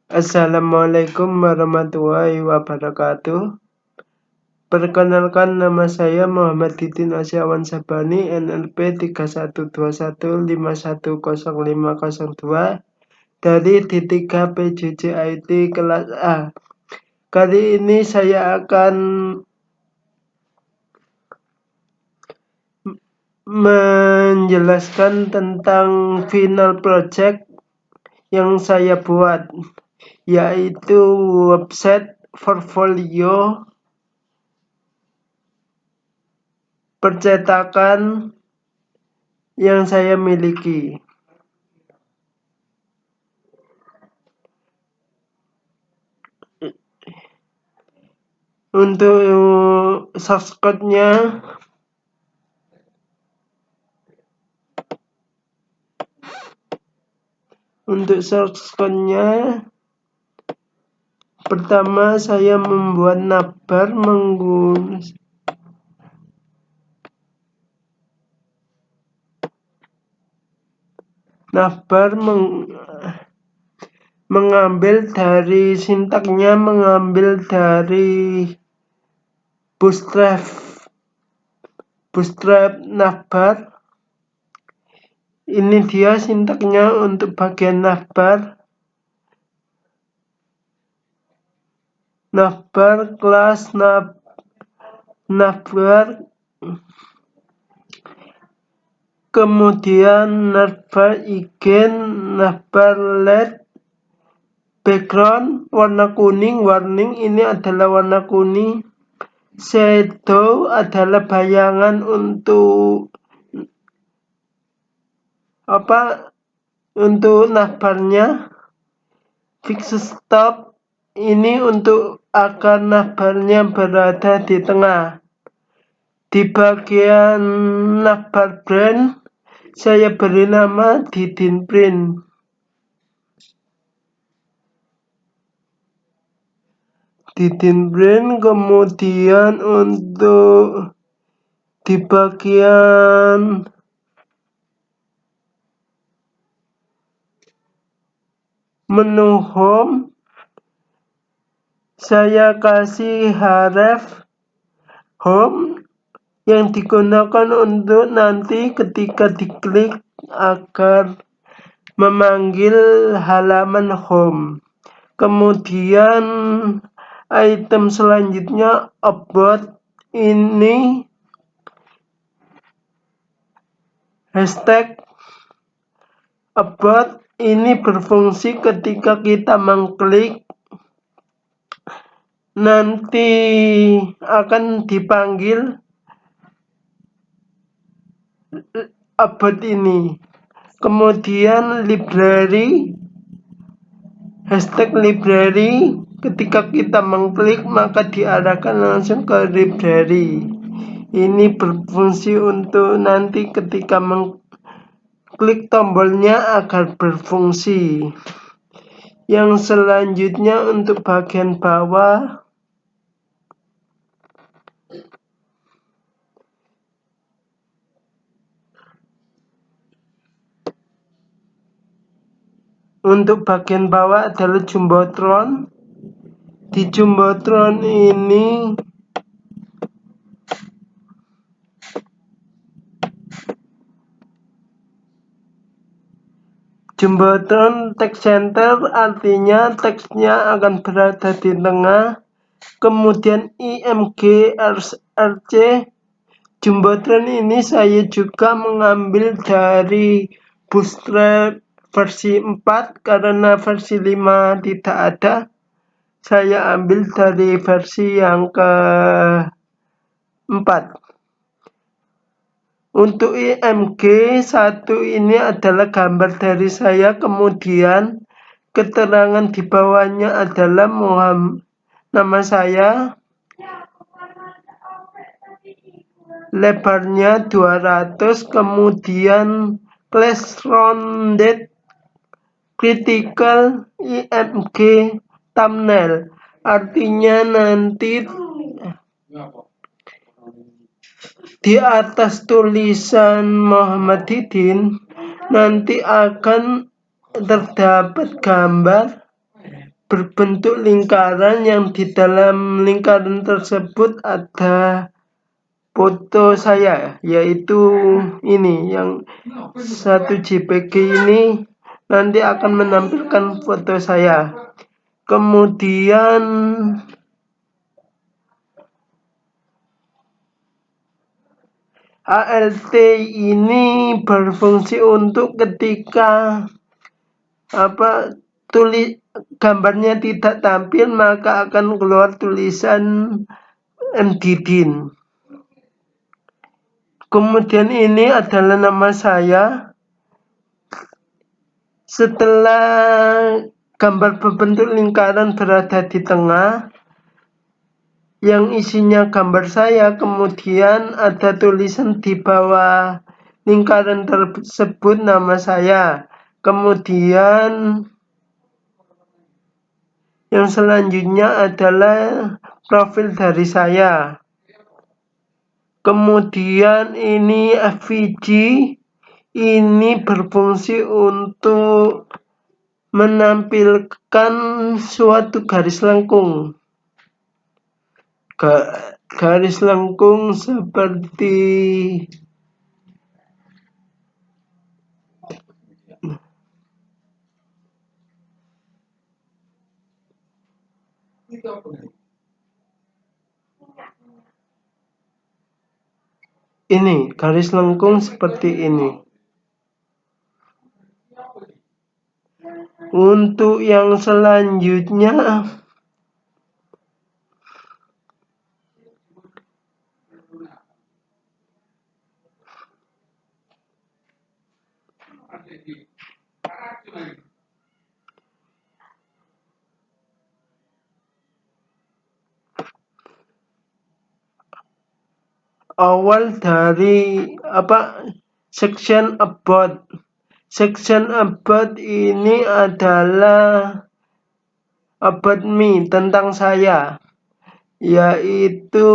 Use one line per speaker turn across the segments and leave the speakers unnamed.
Assalamualaikum warahmatullahi wabarakatuh. Perkenalkan, nama saya Muhammad Didin Asyawan Sabani, NLP 3121510502 dari D3 PJJ IT kelas A. Kali ini saya akan menjelaskan tentang final project yang saya buat, yaitu website portfolio percetakan yang saya miliki. Untuk source code-nya pertama saya membuat navbar mengambil dari sintaknya, mengambil dari bootstrap navbar. Ini dia sintaknya untuk bagian navbar kelas navbar, kemudian navbar igen, navbar LED, background warna kuning, warning ini adalah warna kuning, shadow adalah bayangan untuk navbarnya, fix stop ini untuk agar navbarnya berada di tengah. Di bagian navbar brand saya beri nama Didin Print. Kemudian untuk di bagian menu home saya kasih href home yang digunakan untuk nanti ketika diklik agar memanggil halaman home. Kemudian item selanjutnya about, ini hashtag about ini berfungsi ketika kita mengklik nanti akan dipanggil about ini. Kemudian library, hashtag library ketika kita mengklik maka diarahkan langsung ke library. Ini berfungsi untuk nanti ketika mengklik tombolnya agar berfungsi. Yang selanjutnya untuk bagian bawah, adalah jumbotron. Di jumbotron ini jumbotron text center, artinya teksnya akan berada di tengah. Kemudian imgrc jumbotron ini saya juga mengambil dari bootstrap versi 4 karena versi 5 tidak ada. Saya ambil dari versi yang ke-4. Untuk img 1 ini adalah gambar dari saya, kemudian keterangan di bawahnya adalah nama saya, lebarnya 200, kemudian class rounded critical img thumbnail, artinya nanti di atas tulisan Muhammad Didin nanti akan terdapat gambar berbentuk lingkaran yang di dalam lingkaran tersebut ada foto saya, yaitu ini yang 1 JPG ini nanti akan menampilkan foto saya. Kemudian ALT ini berfungsi untuk ketika gambarnya tidak tampil, maka akan keluar tulisan mdidin. Kemudian ini adalah nama saya. Setelah gambar berbentuk lingkaran berada di tengah, yang isinya gambar saya, kemudian ada tulisan di bawah lingkaran tersebut nama saya. Kemudian yang selanjutnya adalah profil dari saya. Kemudian ini FVG, ini berfungsi untuk menampilkan suatu garis lengkung. Garis lengkung seperti ini, garis lengkung seperti ini. Untuk yang selanjutnya, awal dari section about. Section about ini adalah about me, tentang saya, yaitu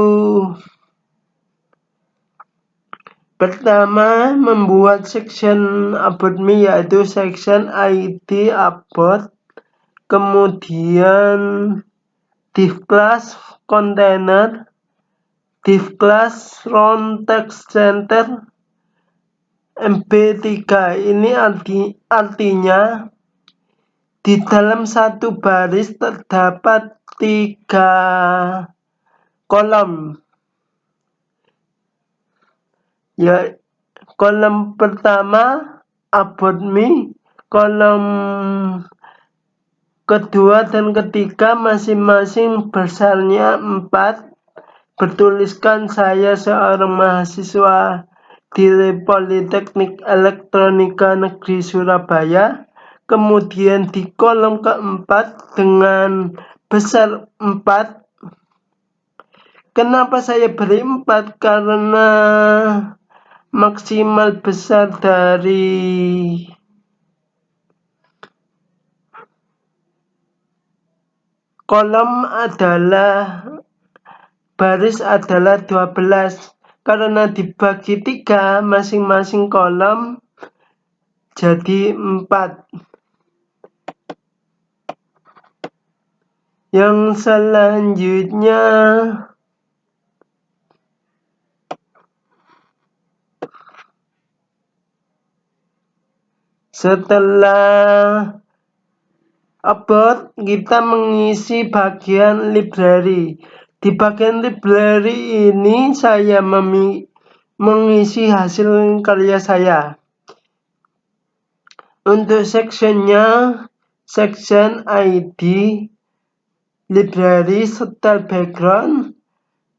pertama membuat section about me, yaitu section ID about, kemudian div class container, div class round text center. MB3 ini artinya di dalam satu baris terdapat 3 kolom. Ya, kolom pertama about me, kolom kedua dan ketiga masing-masing besarnya 4, bertuliskan saya seorang mahasiswa di Politeknik Elektronika Negeri Surabaya. Kemudian di kolom keempat dengan besar 4. Kenapa saya beri 4? Karena maksimal besar dari kolom adalah baris adalah 12. Karena dibagi 3 masing-masing kolom jadi 4. Yang selanjutnya setelah about, kita mengisi bagian library. Di bagian library ini saya mengisi hasil karya saya. Untuk sectionnya, section ID, library, style background.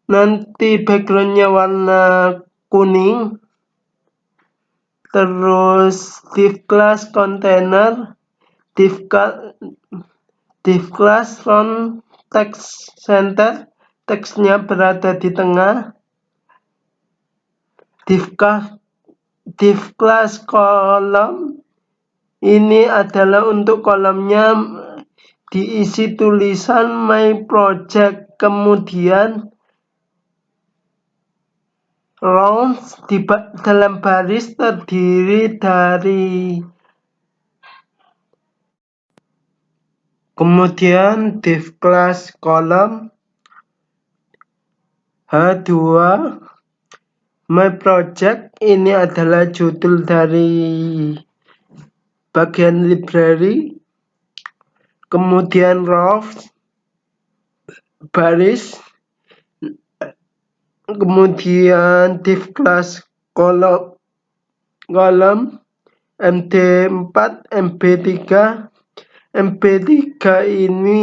Nanti backgroundnya warna kuning. Terus div class container, div class round text center, teksnya berada di tengah. Div class kolom, ini adalah untuk kolomnya diisi tulisan my project. Kemudian rounds dalam baris terdiri dari Kemudian div class kolom H2 my project, ini adalah judul dari bagian library. Kemudian rows, baris, kemudian div class kolom MD4, MB3. MB3 ini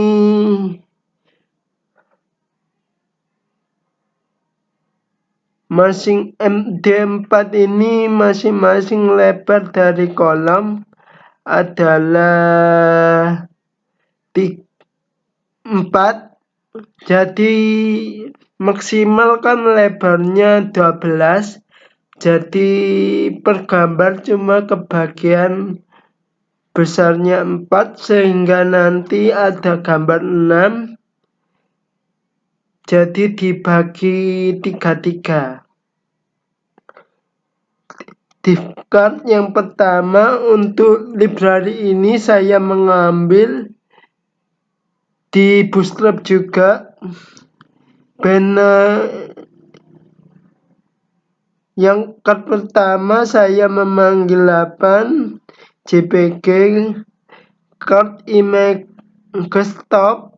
MD4 ini masing-masing lebar dari kolom adalah 4, jadi maksimal kan lebarnya 12, jadi per gambar cuma kebagian besarnya 4, sehingga nanti ada gambar 6, jadi dibagi 3. Div card yang pertama untuk library ini saya mengambil di Bootstrap juga. Banner yang card pertama saya memanggil 8 JPG card image desktop.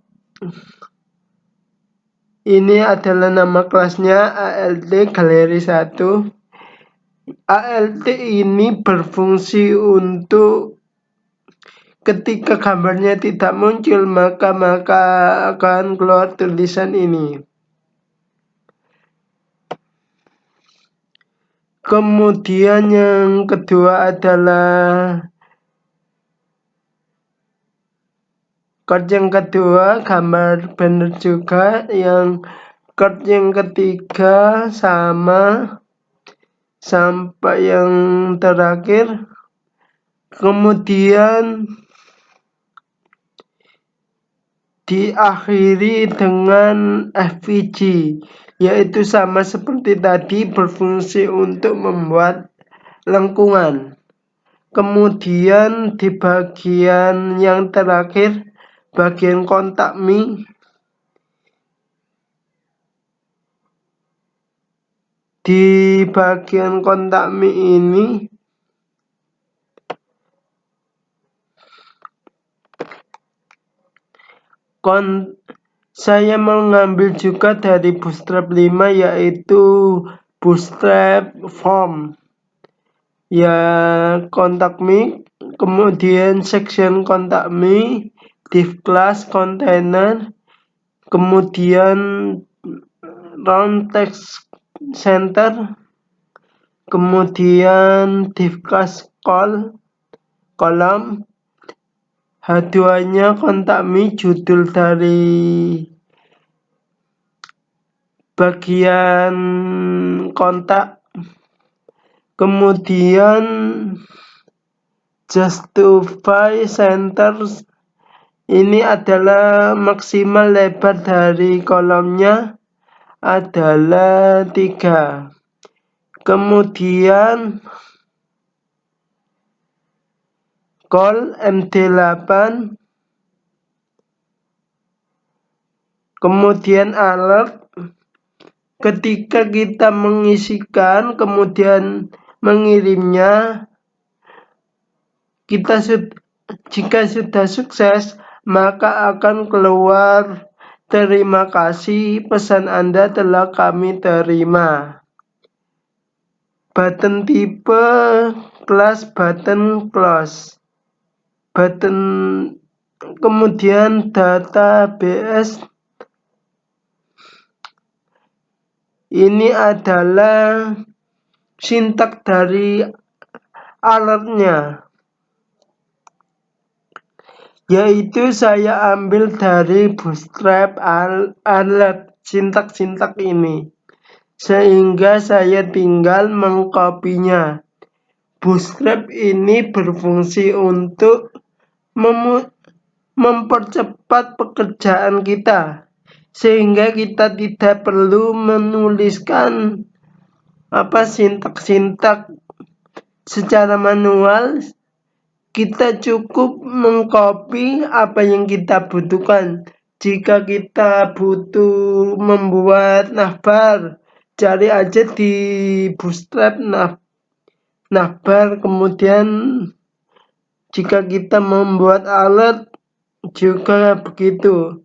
Ini adalah nama kelasnya ALT Galeri 1. ALT ini berfungsi untuk ketika gambarnya tidak muncul maka akan keluar tulisan ini. Kemudian yang kedua adalah card yang kedua, gambar banner juga. Yang card yang ketiga sama sampai yang terakhir. Kemudian diakhiri dengan FVG, yaitu sama seperti tadi berfungsi untuk membuat lengkungan. Kemudian di bagian yang terakhir, bagian kontak me, di bagian kontak me ini saya mengambil juga dari Bootstrap 5, yaitu Bootstrap form. Ya, kontak me, kemudian section kontak me, div class container, kemudian round text center, kemudian div class kolom, H2-nya kontak me, judul dari bagian kontak, kemudian justify centers, ini adalah maksimal lebar dari kolomnya adalah 3. Kemudian call MD8, kemudian alert ketika kita mengisikan kemudian mengirimnya. Jika sudah sukses maka akan keluar terima kasih, pesan Anda telah kami terima. Button tipe kelas button close. Button kemudian database, ini adalah sintaks dari alertnya, yaitu saya ambil dari Bootstrap alert sintaks ini, sehingga saya tinggal mengkopinya. Bootstrap ini berfungsi untuk mempercepat pekerjaan kita, sehingga kita tidak perlu menuliskan sintaks secara manual. kita cukup mengcopy apa yang kita butuhkan. Jika kita butuh membuat navbar, cari aja di Bootstrap navbar. Kemudian jika kita membuat alert juga begitu.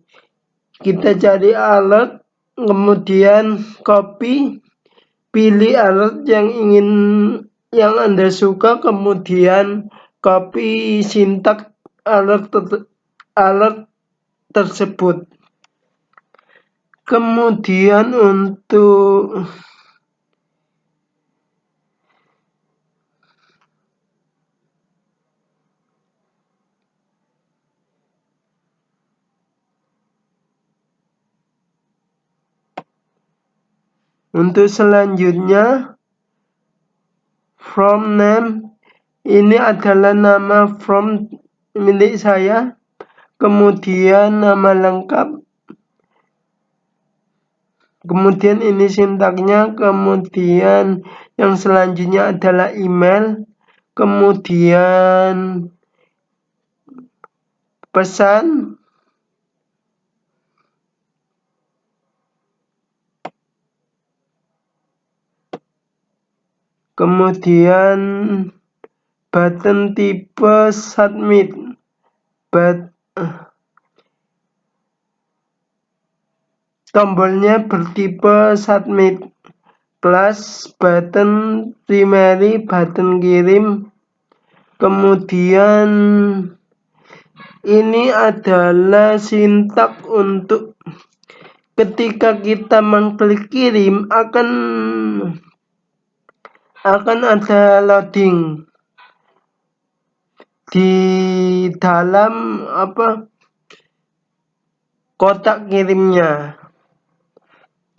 Kita cari alert, kemudian copy, pilih alert yang Anda suka, kemudian copy sintaks alert tersebut. Kemudian untuk selanjutnya, from name ini adalah nama from milik saya. Kemudian nama lengkap. Kemudian ini sintaksnya. Kemudian yang selanjutnya adalah email. Kemudian pesan. Kemudian button tipe submit. Tombolnya bertipe submit, plus button primary, button kirim. Kemudian ini adalah sintaks untuk ketika kita mengklik kirim akan ada loading di dalam kotak kirimnya.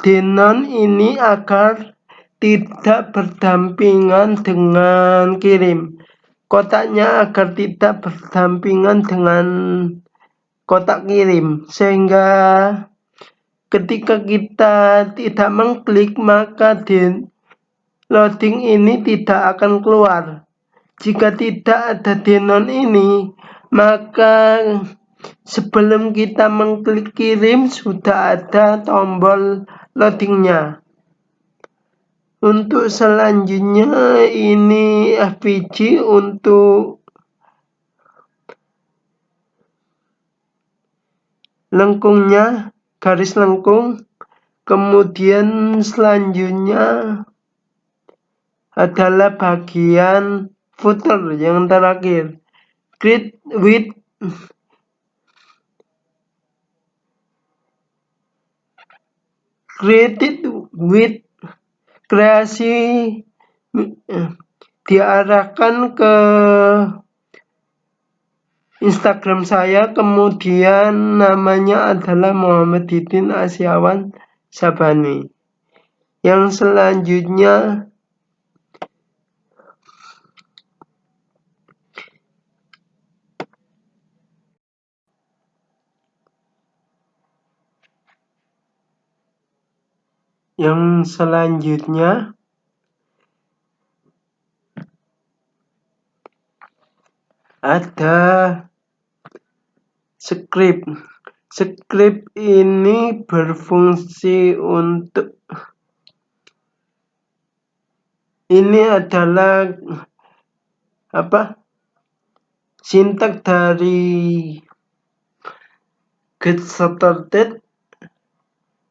Denon ini agar tidak berdampingan dengan kirim. Kotaknya agar tidak berdampingan dengan kotak kirim, sehingga ketika kita tidak mengklik maka loading ini tidak akan keluar. Jika tidak ada denon ini, maka sebelum kita mengklik kirim sudah ada tombol loadingnya. Untuk selanjutnya ini FPG untuk lengkungnya, garis lengkung. Kemudian selanjutnya adalah bagian footer yang terakhir. Create with kreasi diarahkan ke Instagram saya, kemudian namanya adalah Muhammad Didin Asyawan Sabani. Yang selanjutnya ada script. Script ini berfungsi untuk ini adalah sintaks dari get started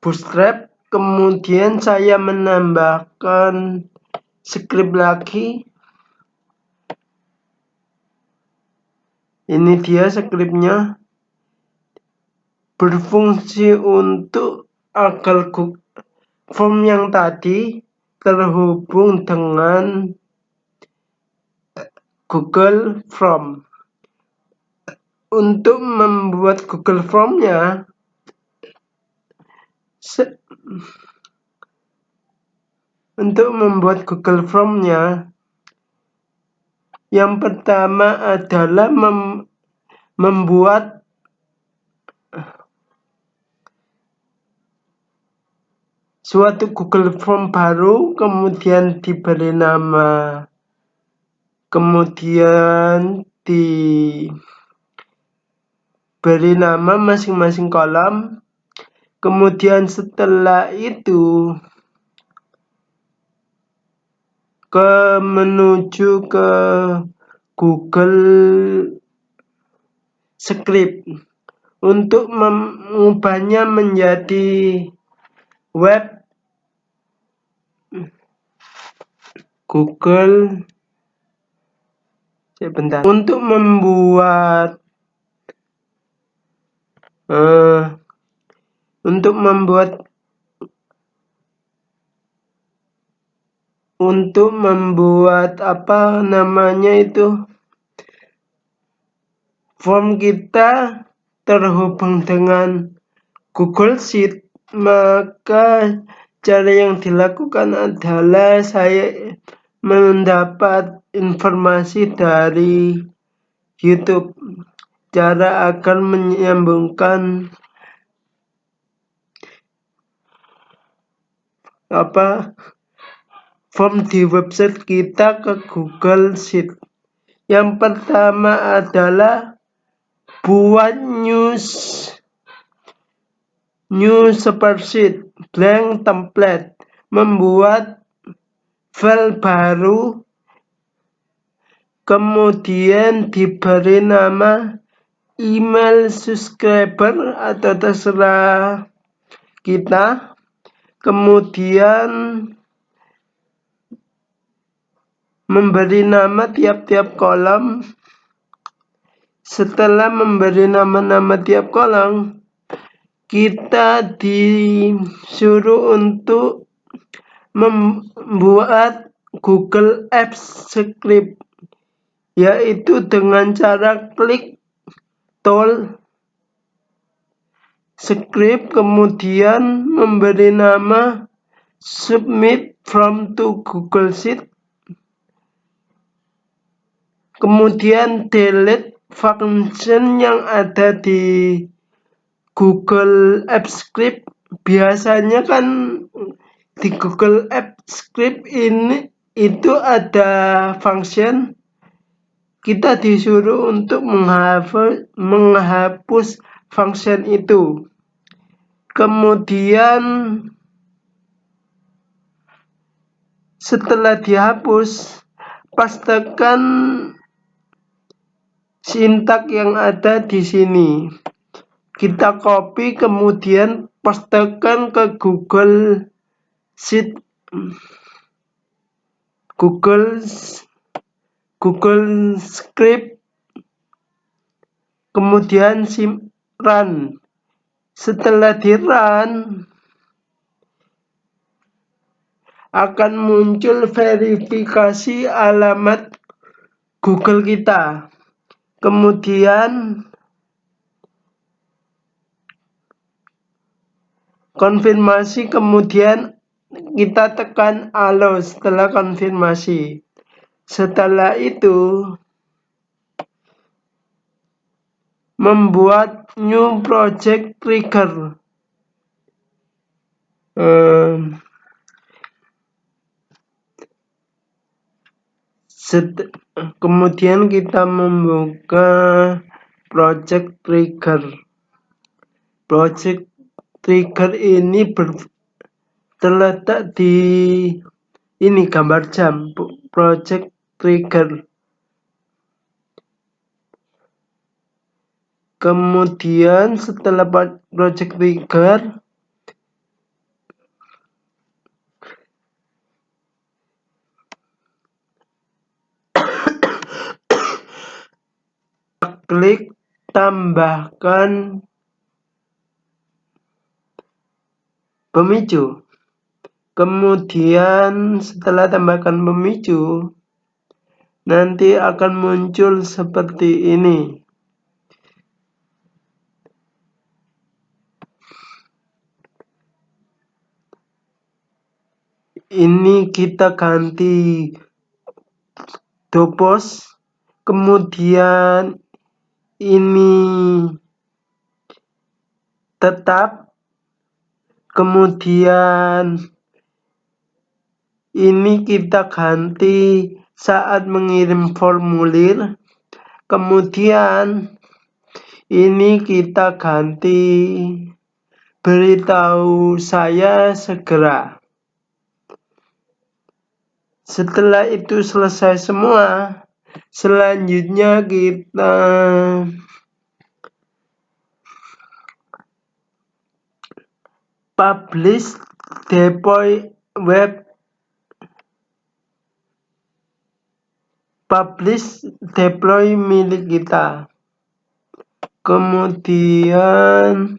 Bootstrap. Kemudian saya menambahkan script lagi. Ini dia scriptnya, berfungsi untuk agar form yang tadi terhubung dengan Google Form. Untuk membuat Google Formnya, yang pertama adalah membuat suatu Google Form baru, kemudian diberi nama, kemudian diberi nama masing-masing kolom. Kemudian setelah itu menuju ke Google Script untuk mengubahnya menjadi web Google. Sebentar. Untuk membuat apa namanya itu, form kita terhubung dengan Google Sheet, maka cara yang dilakukan adalah saya mendapat informasi dari YouTube cara akan menyambungkan form di website kita ke Google Sheet. Yang pertama adalah buat new spreadsheet blank template, membuat file baru, kemudian diberi nama email subscriber atau terserah kita, kemudian memberi nama tiap-tiap kolom. Setelah memberi nama-nama tiap kolom, kita disuruh untuk membuat Google Apps Script, yaitu dengan cara klik tool script, kemudian memberi nama submit from to Google Sheet, kemudian delete function yang ada di Google Apps Script. Biasanya kan di Google Apps Script ini itu ada function, kita disuruh untuk menghapus function itu. Kemudian setelah dihapus, pastekan sintak yang ada di sini. Kita copy kemudian pastekan ke Google Sheet, Google Script, kemudian run. Setelah di run, akan muncul verifikasi alamat Google kita. Kemudian konfirmasi, kemudian kita tekan allow setelah konfirmasi. Setelah itu membuat new project trigger. Kemudian kita membuka project trigger. Project trigger ini terletak di ini gambar jam, project trigger. Kemudian setelah project trigger, klik tambahkan pemicu. Kemudian setelah tambahkan pemicu, nanti akan muncul seperti ini. Ini kita ganti topos, kemudian ini tetap, kemudian ini kita ganti saat mengirim formulir, Kemudian ini kita ganti beritahu saya segera. Setelah itu selesai semua, selanjutnya kita publish deploy web milik kita. Kemudian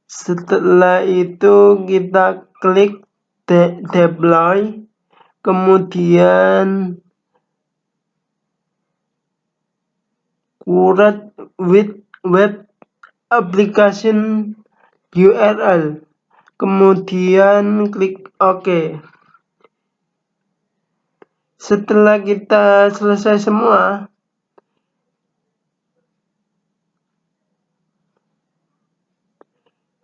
setelah itu kita klik deploy, kemudian curate with web application URL, kemudian klik OK. Setelah kita selesai semua,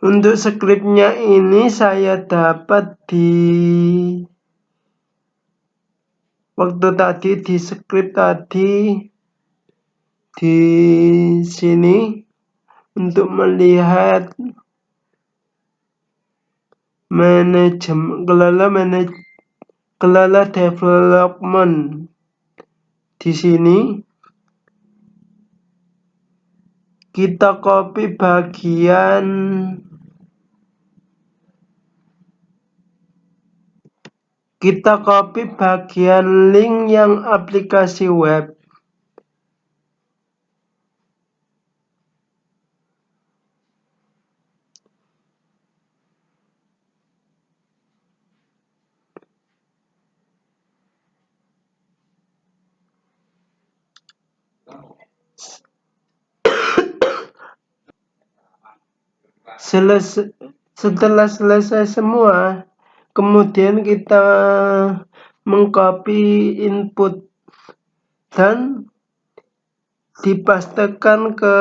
untuk skripnya ini saya dapat di skrip tadi di sini untuk melihat kelola development. Di sini kita copy bagian link yang aplikasi web. Setelah selesai semua, kemudian kita mengcopy input dan dipastekan ke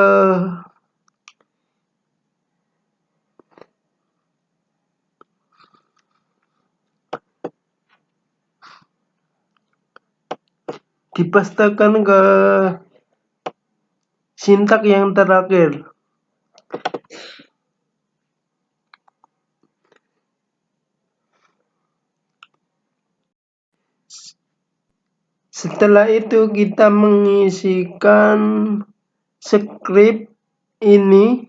sintak yang terakhir. Setelah itu kita mengisikan skrip ini,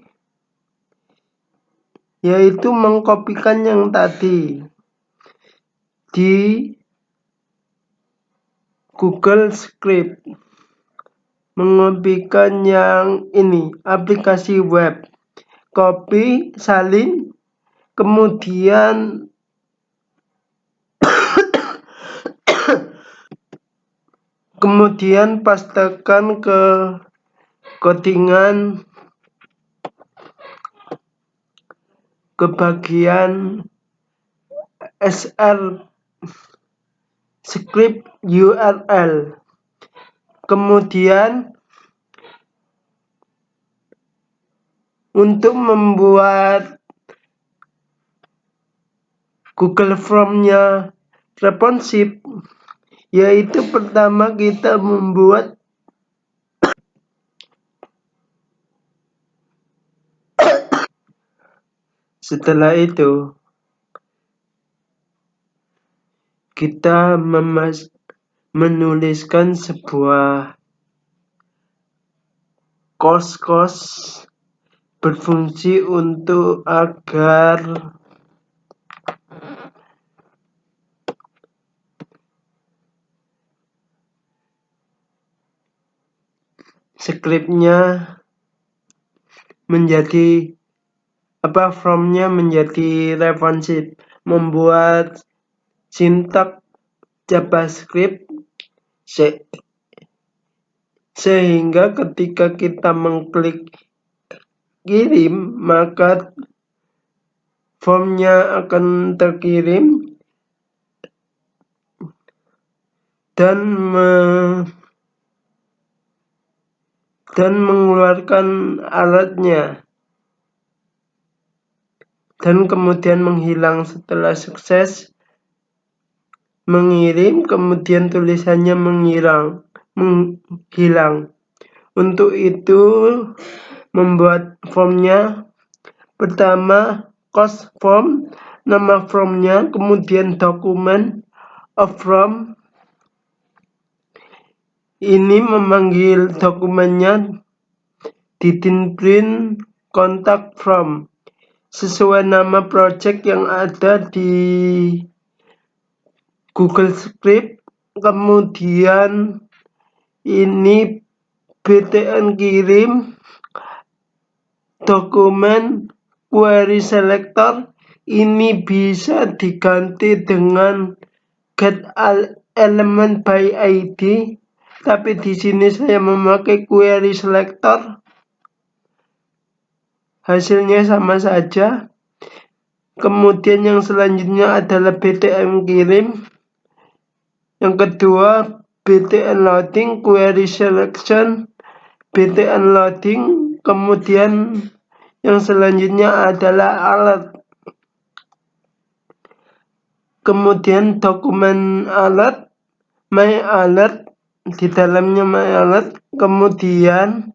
yaitu mengkopikan yang tadi di Google Script, mengopikan yang ini aplikasi web, copy, salin, kemudian pastekan ke codingan ke bagian SR script URL. Kemudian untuk membuat Google Form-nya responsive, yaitu pertama kita membuat setelah itu kita menuliskan sebuah course berfungsi untuk agar skripnya menjadi formnya menjadi responsif, membuat sintak JavaScript sehingga ketika kita mengklik kirim, maka formnya akan terkirim dan mengeluarkan alatnya dan kemudian menghilang setelah sukses. mengirim, kemudian tulisannya menghilang. Untuk itu membuat formnya, pertama cost form, nama formnya, kemudian dokumen of from, ini memanggil dokumennya, didn't print contact from, sesuai nama project yang ada di Google Script. Kemudian ini btn kirim, dokumen query selector, ini bisa diganti dengan get element by ID, tapi di sini saya memakai query selector, hasilnya sama saja. Kemudian yang selanjutnya adalah btn kirim, yang kedua btn loading, query selection, btn loading, kemudian yang selanjutnya adalah alert, kemudian dokumen alert, my alert, di dalamnya my alert, kemudian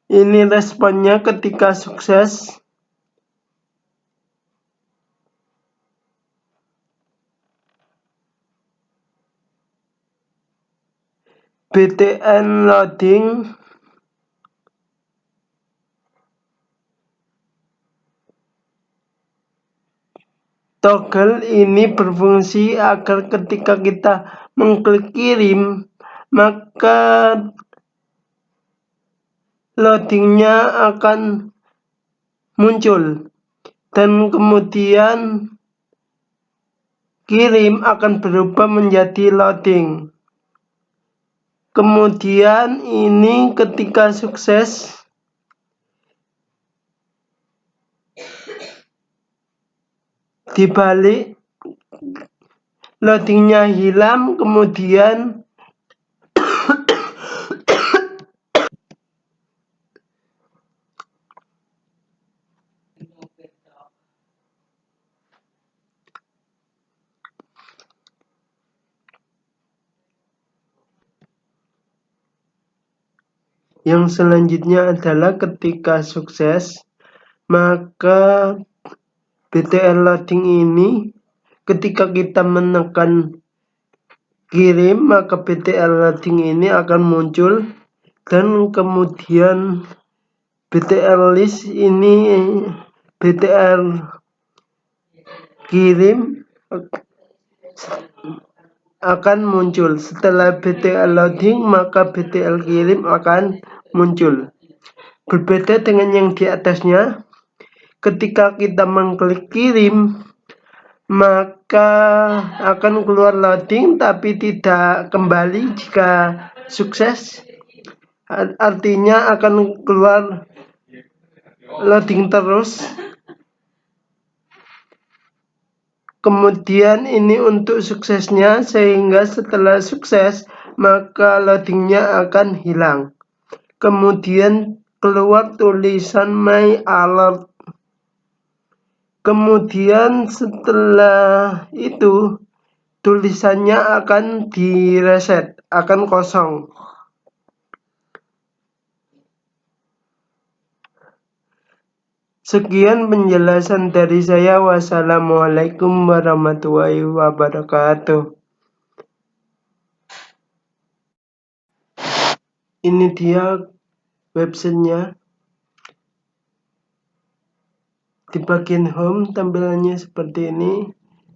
ini responnya ketika sukses. btn loading, toggle ini berfungsi agar ketika kita mengklik kirim, maka loadingnya akan muncul dan kemudian kirim akan berubah menjadi loading. Kemudian ini ketika sukses, dibalik, loadingnya hilang, kemudian yang selanjutnya adalah ketika sukses, maka btn loading ini ketika kita menekan kirim, maka btn loading ini akan muncul, dan kemudian btn list ini btn kirim akan muncul. Setelah btn loading, maka btn kirim akan muncul. Berbeda dengan yang di atasnya, ketika kita mengklik kirim, maka akan keluar loading tapi tidak kembali jika sukses. Artinya akan keluar loading terus. Kemudian ini untuk suksesnya, sehingga setelah sukses maka loadingnya akan hilang. Kemudian keluar tulisan my alert. Kemudian setelah itu tulisannya akan direset, akan kosong. Sekian penjelasan dari saya. Wassalamualaikum warahmatullahi wabarakatuh. Ini dia websitenya. Di bagian home tampilannya seperti ini.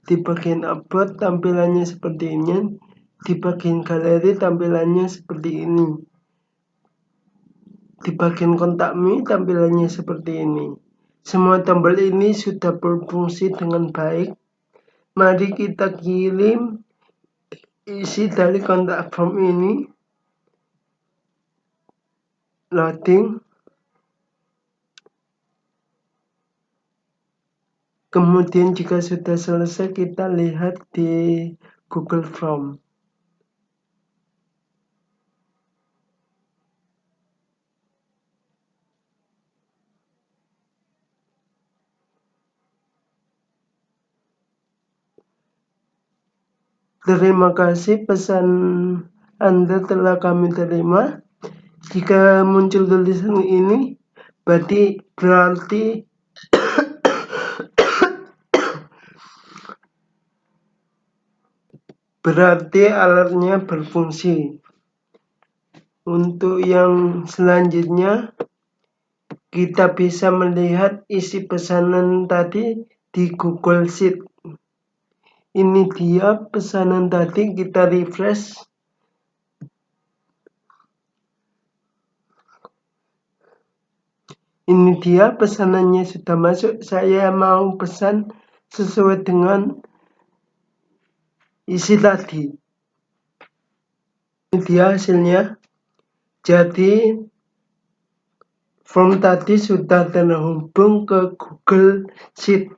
Di bagian about tampilannya seperti ini. Di bagian galeri tampilannya seperti ini. Di bagian kontak me tampilannya seperti ini. Semua tombol ini sudah berfungsi dengan baik. Mari kita kirim isi dari kontak form ini. Loading. Kemudian jika sudah selesai, kita lihat di Google Form. Terima kasih, pesan Anda telah kami terima. Jika muncul tulisan ini, berarti alarmnya berfungsi. Untuk yang selanjutnya, kita bisa melihat isi pesanan tadi di Google Sheet. Ini dia pesanan tadi, kita refresh. Ini dia pesanannya sudah masuk. Saya mau pesan sesuai dengan isi tadi. Ini dia hasilnya. Jadi form tadi sudah terhubung ke Google Sheet.